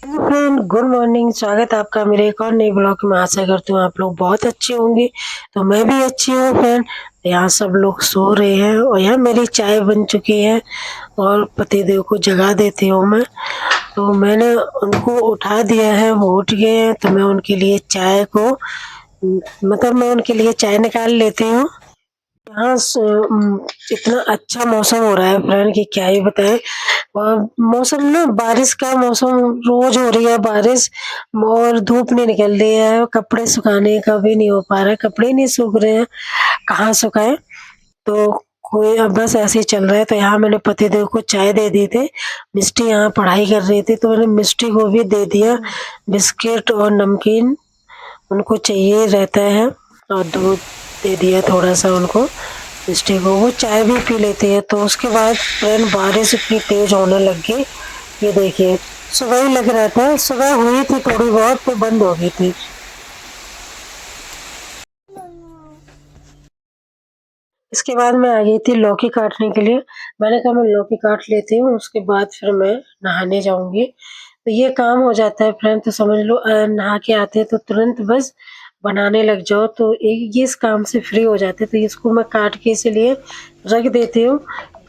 Hello friend, good morning. स्वागत है आपका मेरे एक और नए ब्लॉग में। आशा करती हूँ आप लोग बहुत अच्छे होंगे। तो मैं भी अच्छी हूँ फ्रेंड। यहाँ सब लोग सो रहे हैं और यहाँ मेरी चाय बन चुकी है और पतिदेव को जगा देती हूँ मैं। तो मैंने उनको उठा दिया है, वो उठ गए हैं तो मैं उनके लिए चाय को मतलब मैं उनके लिए चाय निकाल लेती हूँ। यहाँ इतना अच्छा मौसम हो रहा है फ्रेंड कि क्या ही बताएं। और मौसम ना बारिश का मौसम, रोज हो रही है बारिश और धूप नहीं निकल रही है। कपड़े सुखाने का भी नहीं हो पा रहा है, कपड़े नहीं सूख रहे हैं, कहाँ सुखाए। तो कोई अब बस ऐसे ही चल रहा है। तो यहाँ मैंने पतिदेव को चाय दे दी थी। मिष्टी यहाँ पढ़ाई कर रही थी तो मैंने मिष्टी को भी दे दिया बिस्किट और नमकीन, उनको चाहिए रहता है। और दूध दे दिया थोड़ा सा उनको, मिष्टी को। वो चाय भी पी लेती है। तो उसके बाद फ्रेंड बारिश इतनी तेज होने लग गई। ये देखिए, सुबह ही लग रहा था, सुबह हुई थी थोड़ी बहुत तो बंद हो गई थी। इसके बाद मैं आ गई थी लौकी काटने के लिए। मैंने कहा मैं लौकी काट लेती हूँ, उसके बाद फिर मैं नहाने जाऊंगी। तो ये काम हो जाता है फ्रेंड। तो समझ लो नहा के आते हैं तो तुरंत बस बनाने लग जाओ तो एक ये इस काम से फ्री हो जाते हैं। तो इसको मैं काट के इसीलिए रख देती हूँ।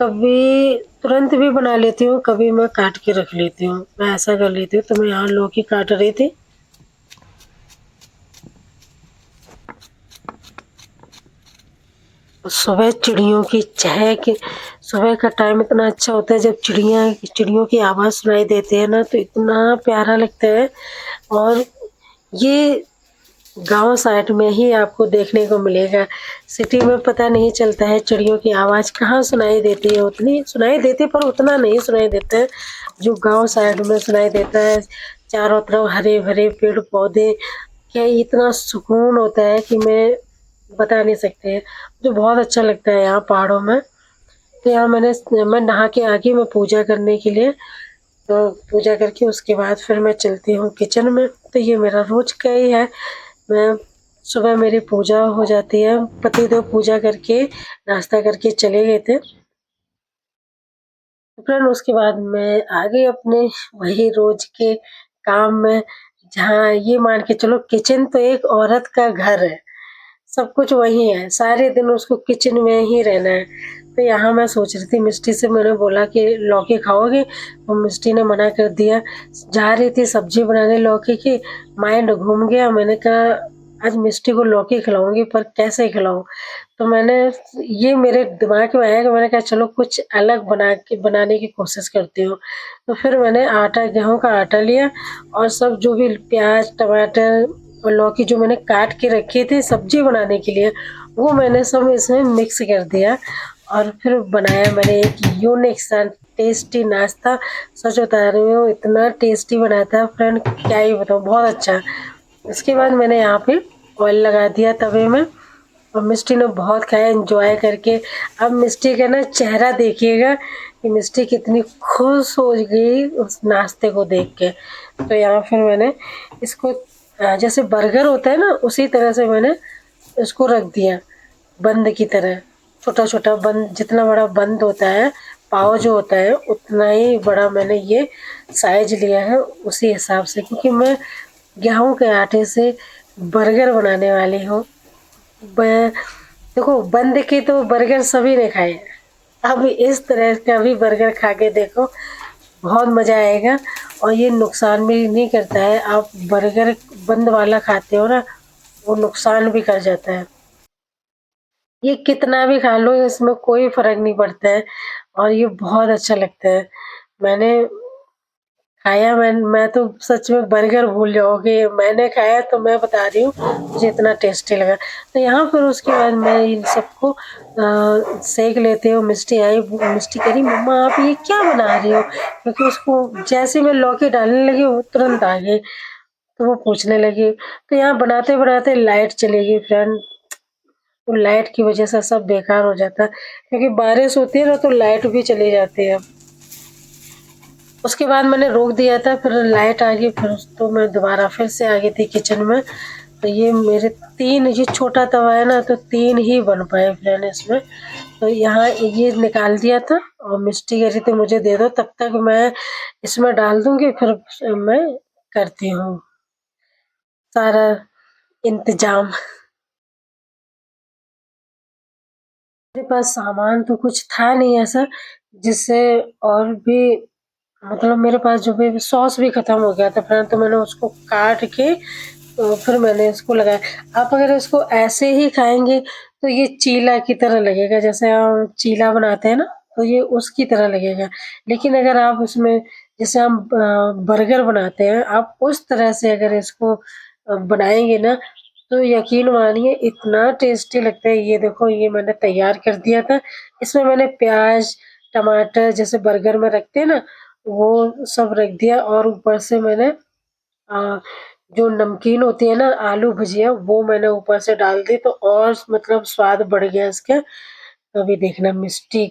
कभी तुरंत भी बना लेती हूँ, कभी मैं काट के रख लेती हूँ, मैं ऐसा कर लेती हूँ। तो मैं यहाँ लौकी काट रही थी। सुबह चिड़ियों की चहक, सुबह का टाइम इतना अच्छा होता है जब चिड़ियों की आवाज़ सुनाई देती है ना, तो इतना प्यारा लगता है। और ये गांव साइड में ही आपको देखने को मिलेगा। सिटी में पता नहीं चलता है चिड़ियों की आवाज़ कहाँ सुनाई देती है। उतनी सुनाई देती है पर उतना नहीं सुनाई देता है जो गांव साइड में सुनाई देता है। चारों तरफ हरे भरे पेड़ पौधे, क्या इतना सुकून होता है कि मैं बता नहीं सकते हैं। मुझे बहुत अच्छा लगता है यहाँ पहाड़ों में। तो यहाँ मैं नहा के आ गई मैं पूजा करने के लिए। तो पूजा करके उसके बाद फिर मैं चलती हूँ किचन में। तो ये मेरा रोज का ही है। मैं सुबह मेरी पूजा हो जाती है, पतिदेव पूजा करके नाश्ता करके चले गए थे। फिर उसके बाद मैं आ गई अपने वही रोज के काम में। जहाँ ये मान के चलो किचन तो एक औरत का घर है, सब कुछ वही है, सारे दिन उसको किचन में ही रहना है। तो यहाँ मैं सोच रही थी, मिष्टी से मैंने बोला कि लौकी खाओगे, तो मिष्टी ने मना कर दिया। जा रही थी सब्जी बनाने लौकी की, माइंड घूम गया। मैंने कहा आज मिष्टी को लौकी खिलाऊंगी पर कैसे खिलाऊं। तो मैंने ये मेरे दिमाग में आया कि मैंने कहा चलो कुछ अलग बनाने की कोशिश करती हूँ। तो फिर मैंने गेहूं का आटा लिया और सब जो भी प्याज टमाटर और लौकी जो मैंने काट के रखे थे सब्जी बनाने के लिए, वो मैंने सब इसमें मिक्स कर दिया। और फिर बनाया मैंने एक यूनिक सा टेस्टी नाश्ता। सच बता रही हूँ इतना टेस्टी बनाया था फ्रेंड, क्या ही बताऊँ, बहुत अच्छा। इसके बाद मैंने यहाँ पे ऑयल लगा दिया तवे में और मिष्टी ने बहुत खाया एंजॉय करके। अब मिष्टी का ना चेहरा देखिएगा कि मिष्टी कितनी खुश हो गई उस नाश्ते को देख के। तो यहाँ फिर मैंने इसको जैसे बर्गर होता है ना उसी तरह से मैंने इसको रख दिया बंद की तरह। छोटा छोटा बंद, जितना बड़ा बंद होता है पाव जो होता है उतना ही बड़ा मैंने ये साइज लिया है उसी हिसाब से, क्योंकि मैं गेहूं के आटे से बर्गर बनाने वाली हूँ। ब- देखो बंद के तो बर्गर सभी ने खाए हैं, अब इस तरह का भी बर्गर खा के देखो, बहुत मजा आएगा। और ये नुकसान भी नहीं करता है। आप बर्गर बंद वाला खाते हो ना, वो नुकसान भी कर जाता है। ये कितना भी खा लो इसमें कोई फर्क नहीं पड़ता है और ये बहुत अच्छा लगता है। मैंने खाया, मैं तो सच में बर्गर भूल जाओगे, मैंने खाया तो मैं बता रही हूँ मुझे इतना टेस्टी लगा। तो यहाँ फिर उसके बाद मैं इन सबको सेक लेती हूँ। मिष्टी आई, मिष्टी कह रही मम्मा आप ये क्या बना रही हो, क्योंकि उसको जैसे मैं लौकी डालने लगी वो तुरंत आ गई। तो वो पूछने लगी। तो यहाँ बनाते बनाते लाइट चली गई फ्रेंड। तो लाइट की वजह से सब बेकार हो जाता है, क्योंकि बारिश होती है ना तो लाइट भी चली जाती है। उसके बाद मैंने रोक दिया था, फिर लाइट आ गई, फिर तो मैं दोबारा फिर से आ गई थी किचन में। तो ये मेरे 3, ये छोटा तवा है ना तो 3 ही बन पाए फ्रेंड इसमें। तो यहाँ ये निकाल दिया था और मिष्टी कह रही थी मुझे दे दो, तब तक मैं इसमें डाल दूंगी फिर मैं करती हूँ सारा इंतज़ाम। मेरे पास सामान तो कुछ था नहीं ऐसा जिससे और भी मतलब मेरे पास जो भी सॉस भी खत्म हो गया था, तो मैंने उसको काट के फिर मैंने इसको लगाया। आप अगर इसको ऐसे ही खाएँगे तो ये चीला की तरह लगेगा, जैसे हम चीला बनाते हैं ना, तो ये उसकी तरह लगेगा। लेकिन अगर आप उसमें जैसे हम बर्गर बनाते हैं, आप उस तरह से अगर इसको बनाएँगे ना, तो यकीन मानिए इतना टेस्टी लगता है। ये देखो ये मैंने तैयार कर दिया था। इसमें मैंने प्याज़, टमाटर जैसे बर्गर में रखते हैं ना, वो सब रख दिया और ऊपर से मैंने अ, जो नमकीन होती है ना आलू भुजिया वो मैंने ऊपर से डाल दी तो और मतलब स्वाद बढ़ गया इसका। तो अभी देखना मिष्टी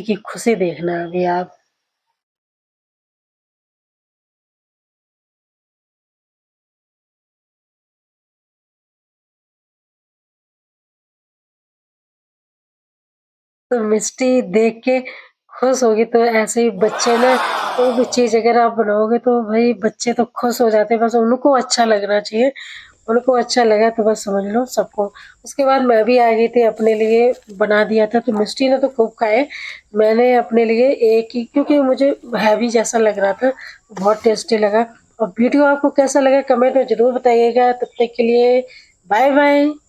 की खुशी देखना अभी आप। तो मिष्टी देख के खुश होगी तो ऐसे ही बच्चे ना कोई भी चीज़ अगर आप बनाओगे तो भई बच्चे तो खुश हो जाते हैं, बस उनको अच्छा लगना चाहिए। उनको अच्छा लगा तो बस समझ लो सबको। उसके बाद मैं भी आ गई थी अपने लिए बना दिया था तो मिष्टी ने तो खूब खाए। मैंने अपने लिए एक ही क्योंकि मुझे हैवी जैसा लग रहा था, बहुत टेस्टी लगा। और वीडियो आपको कैसा लगा कमेंट में ज़रूर बताइएगा। तब तक के लिए बाय बाय।